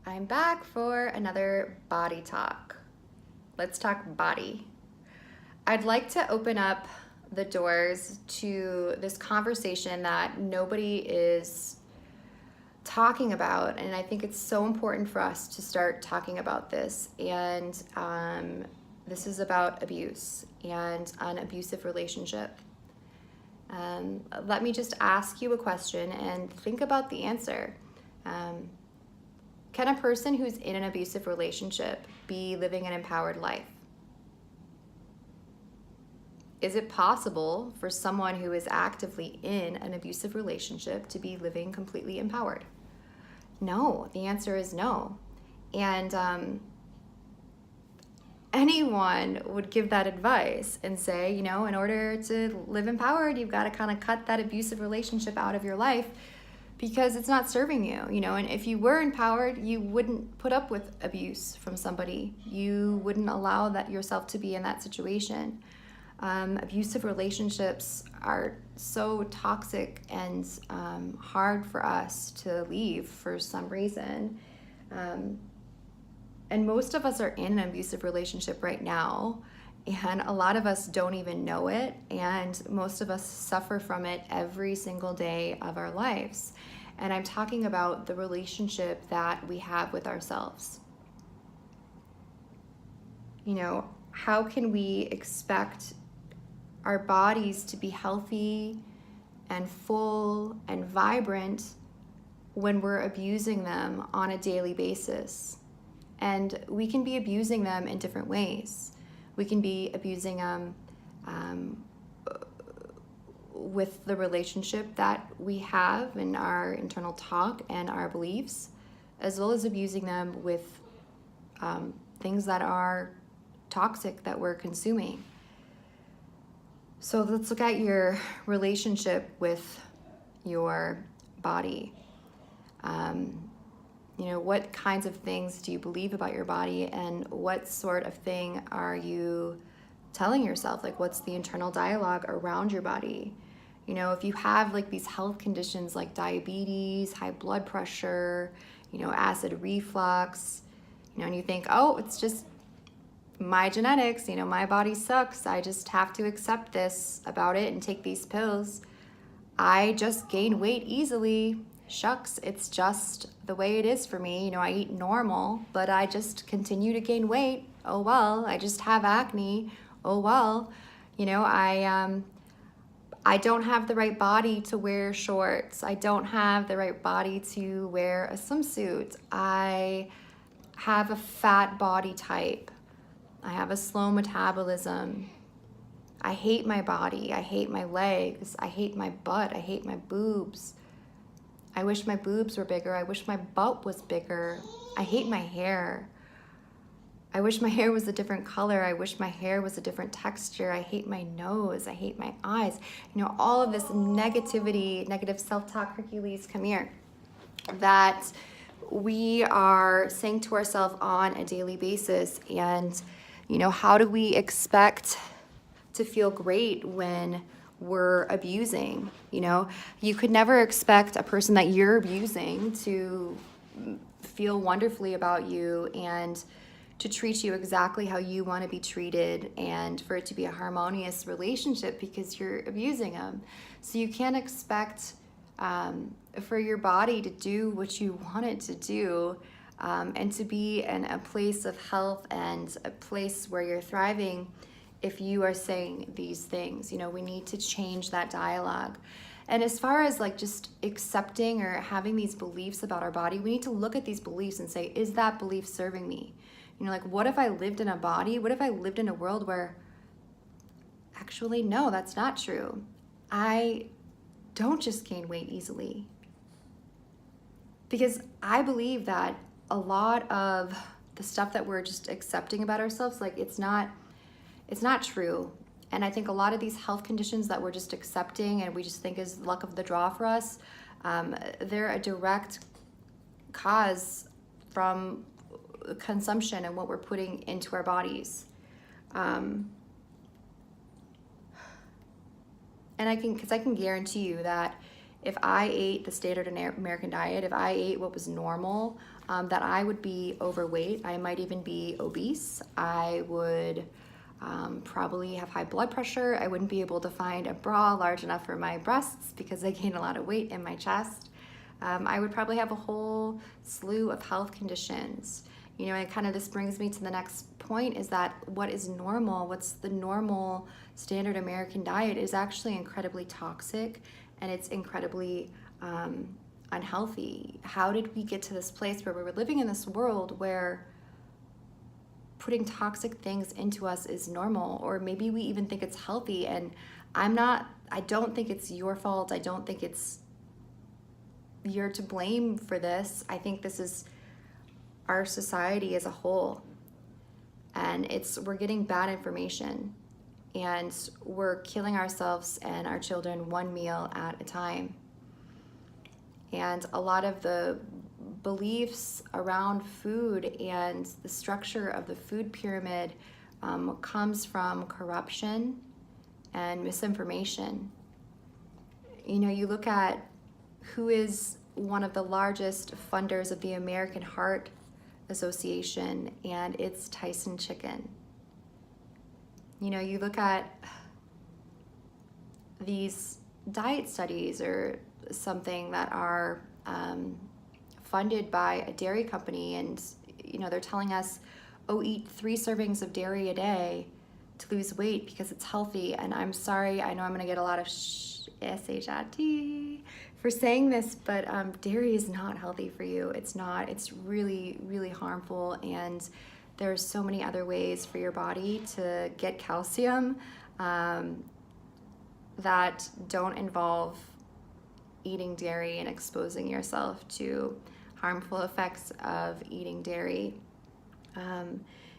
I'm back for another body talk. Let's talk body. I'd like to open up the doors to this conversation that nobody is talking about, and I think it's so important for us to start talking about this. And this is about abuse and an abusive relationship. Let me just ask you a question and think about the answer. Can a person who's in an abusive relationship be living an empowered life? Is it possible for someone who is actively in an abusive relationship to be living completely empowered? No, the answer is no. And anyone would give that advice and say, in order to live empowered, you've got to kind of cut that abusive relationship out of your life because it's not serving you, and if you were empowered, you wouldn't put up with abuse from somebody. You wouldn't allow that yourself to be in that situation. Abusive relationships are so toxic and hard for us to leave for some reason. And most of us are in an abusive relationship right now, and a lot of us don't even know it, and most of us suffer from it every single day of our lives. And I'm talking about the relationship that we have with ourselves. How can we expect our bodies to be healthy and full and vibrant when we're abusing them on a daily basis? And we can be abusing them in different ways. We can be abusing them with the relationship that we have in our internal talk and our beliefs, as well as abusing them with things that are toxic that we're consuming. So let's look at your relationship with your body. What kinds of things do you believe about your body, and what sort of thing are you telling yourself? Like, what's the internal dialogue around your body? If you have like these health conditions like diabetes, high blood pressure, acid reflux, and you think, oh, it's just my genetics, my body sucks. I just have to accept this about it and take these pills. I just gain weight easily. Shucks, it's just the way it is for me. I eat normal, but I just continue to gain weight. Oh well. I just have acne. Oh well. I don't have the right body to wear shorts. I don't have the right body to wear a swimsuit. I have a fat body type. I have a slow metabolism. I hate my body. I hate my legs. I hate my butt. I hate my boobs. I wish my boobs were bigger. I wish my butt was bigger. I hate my hair. I wish my hair was a different color. I wish my hair was a different texture. I hate my nose. I hate my eyes. All of this negativity, negative self-talk, Hercules, come here, that we are saying to ourselves on a daily basis. And, how do we expect to feel great when we're abusing? You could never expect a person that you're abusing to feel wonderfully about you and to treat you exactly how you want to be treated, and for it to be a harmonious relationship because you're abusing them. So you can't expect for your body to do what you want it to do, and to be in a place of health and a place where you're thriving if you are saying these things. We need to change that dialogue. And as far as like just accepting or having these beliefs about our body, we need to look at these beliefs and say, is that belief serving me? What if I lived in a body? What if I lived in a world where actually, no, that's not true. I don't just gain weight easily. Because I believe that a lot of the stuff that we're just accepting about ourselves, like it's not true. And I think a lot of these health conditions that we're just accepting and we just think is luck of the draw for us, they're a direct cause from consumption and what we're putting into our bodies. And I can guarantee you that if I ate the standard American diet, if I ate what was normal, that I would be overweight. I might even be obese. I would probably have high blood pressure. I wouldn't be able to find a bra large enough for my breasts because I gain a lot of weight in my chest. I would probably have a whole slew of health conditions. You know, and kind of this brings me to the next point, is that what is normal, what's the normal standard American diet, is actually incredibly toxic, and it's incredibly unhealthy. How did we get to this place where we were living in this world where putting toxic things into us is normal, or maybe we even think it's healthy? And I don't think it's your fault. I don't think you're to blame for this. I think this is our society as a whole, and we're getting bad information, and we're killing ourselves and our children one meal at a time. And a lot of the beliefs around food and the structure of the food pyramid comes from corruption and misinformation. You know, you look at who is one of the largest funders of the American Heart Association, and it's Tyson Chicken. You know, you look at these diet studies or something that are funded by a dairy company, and you know, they're telling us, oh, eat 3 servings of dairy a day to lose weight because it's healthy. And I'm sorry, I know I'm gonna get a lot of SHIT for saying this, but dairy is not healthy for you. It's not. It's really, really harmful, and there's so many other ways for your body to get calcium that don't involve eating dairy and exposing yourself to harmful effects of eating dairy.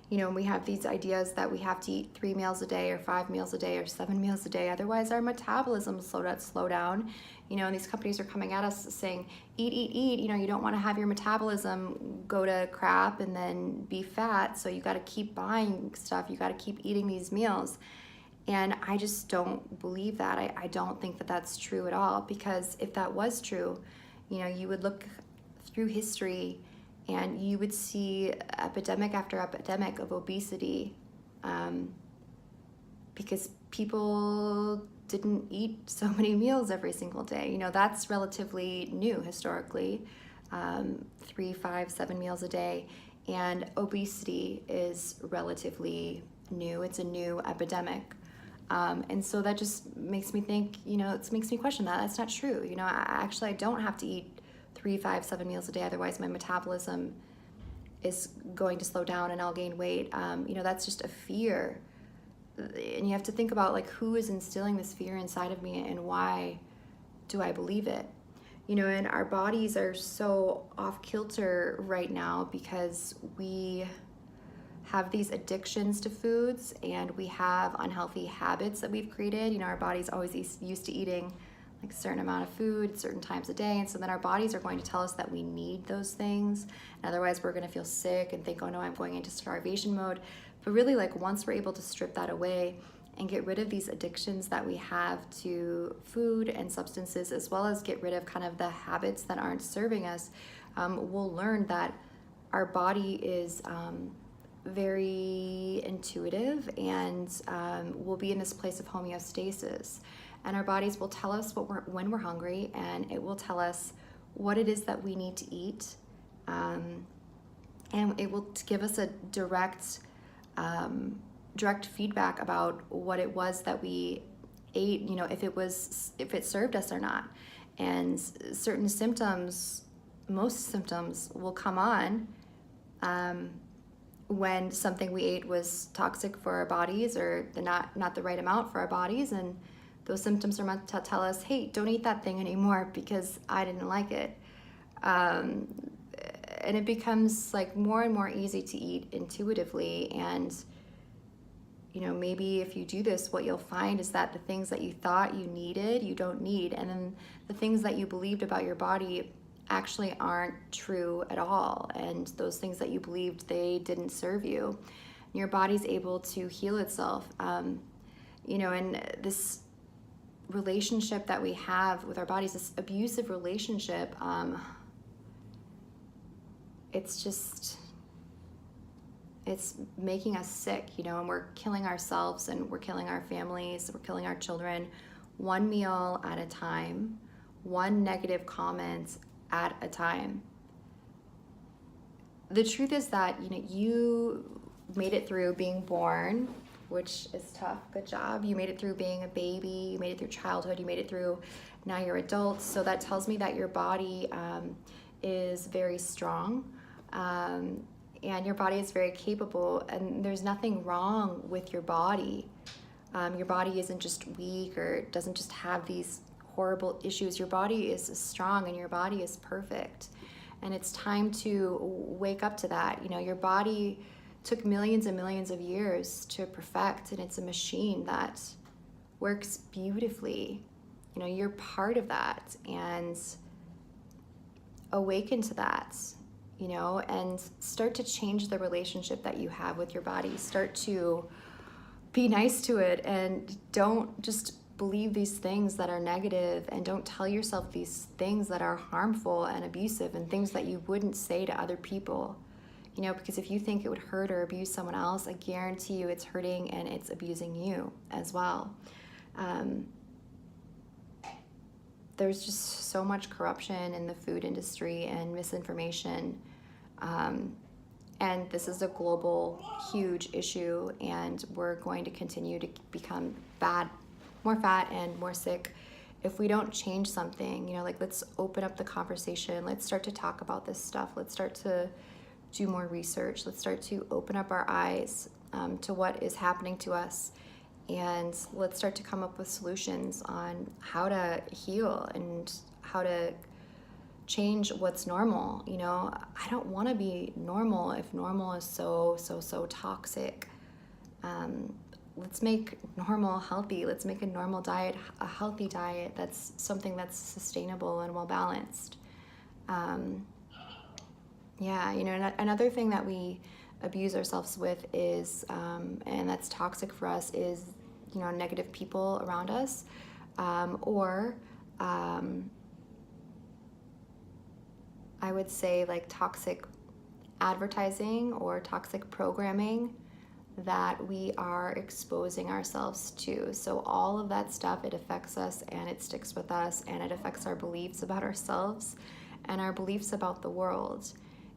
You know, we have these ideas that we have to eat 3 meals a day or 5 meals a day or 7 meals a day, otherwise our metabolism slow down. You know, and these companies are coming at us saying, eat. You know, you don't want to have your metabolism go to crap and then be fat, so you got to keep buying stuff. You got to keep eating these meals. And I just don't believe that. I don't think that that's true at all, because if that was true, you know, you would look through history and you would see epidemic after epidemic of obesity, because people didn't eat so many meals every single day. You know, that's relatively new historically, 3, 5, 7 meals a day. And obesity is relatively new. It's a new epidemic. And so that just makes me think, you know, it makes me question that. That's not true. You know, I don't have to eat 3, 5, 7 meals a day, otherwise my metabolism is going to slow down and I'll gain weight. You know, that's just a fear. And you have to think about, like, who is instilling this fear inside of me and why do I believe it? You know, and our bodies are so off kilter right now because we have these addictions to foods and we have unhealthy habits that we've created. You know, our body's always used to eating like a certain amount of food, certain times a day, and so then our bodies are going to tell us that we need those things, and otherwise we're going to feel sick and think, oh no, I'm going into starvation mode. But really, like, once we're able to strip that away and get rid of these addictions that we have to food and substances, as well as get rid of kind of the habits that aren't serving us, we'll learn that our body is very intuitive, and we'll be in this place of homeostasis. And our bodies will tell us when we're hungry, and it will tell us what it is that we need to eat. And it will give us a direct feedback about what it was that we ate, you know, if it served us or not. And certain symptoms, most symptoms will come on when something we ate was toxic for our bodies, or not the right amount for our bodies. And those symptoms are meant to tell us, hey, don't eat that thing anymore because I didn't like it. And it becomes like more and more easy to eat intuitively. And, you know, maybe if you do this, what you'll find is that the things that you thought you needed, you don't need. And then the things that you believed about your body actually aren't true at all. And those things that you believed, they didn't serve you. Your body's able to heal itself. You know, and relationship that we have with our bodies, this abusive relationship, it's making us sick, you know, and we're killing ourselves and we're killing our families, we're killing our children, one meal at a time, one negative comment at a time. The truth is that, you know, you made it through being born, which is tough. Good job. You made it through being a baby. You made it through childhood. You made it through, now you're adults. So that tells me that your body is very strong, and your body is very capable, and there's nothing wrong with your body. Your body isn't just weak or doesn't just have these horrible issues. Your body is strong and your body is perfect. And it's time to wake up to that. You know, your body took millions and millions of years to perfect, and it's a machine that works beautifully. You know, you're part of that, and awaken to that, you know, and start to change the relationship that you have with your body. Start to be nice to it, and don't just believe these things that are negative, and don't tell yourself these things that are harmful and abusive and things that you wouldn't say to other people. You know, because if you think it would hurt or abuse someone else, I guarantee you it's hurting and it's abusing you as well. There's just so much corruption in the food industry and misinformation. And this is a global, huge issue, and we're going to continue to become more fat and more sick if we don't change something. You know, like, let's open up the conversation. Let's start to talk about this stuff. Let's start to do more research. Let's start to open up our eyes to what is happening to us, and let's start to come up with solutions on how to heal and how to change what's normal. You know, I don't want to be normal if normal is so toxic. Let's make normal healthy. Let's make a normal diet a healthy diet. That's something that's sustainable and well balanced. Yeah, you know, another thing that we abuse ourselves with is, and that's toxic for us, is, you know, negative people around us, or I would say like toxic advertising or toxic programming that we are exposing ourselves to. So all of that stuff, it affects us and it sticks with us, and it affects our beliefs about ourselves and our beliefs about the world.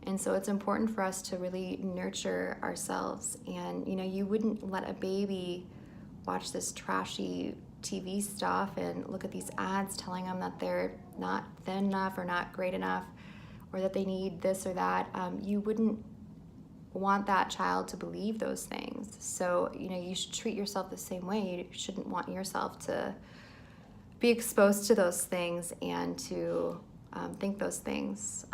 And so it's important for us to really nurture ourselves. And, you know, you wouldn't let a baby watch this trashy TV stuff and look at these ads telling them that they're not thin enough or not great enough, or that they need this or that. You wouldn't want that child to believe those things. So, you know, you should treat yourself the same way. You shouldn't want yourself to be exposed to those things and to think those things.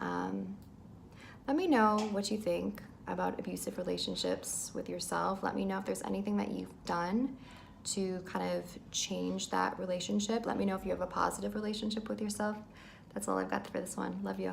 Let me know what you think about abusive relationships with yourself. Let me know if there's anything that you've done to kind of change that relationship. Let me know if you have a positive relationship with yourself. That's all I've got for this one. Love you.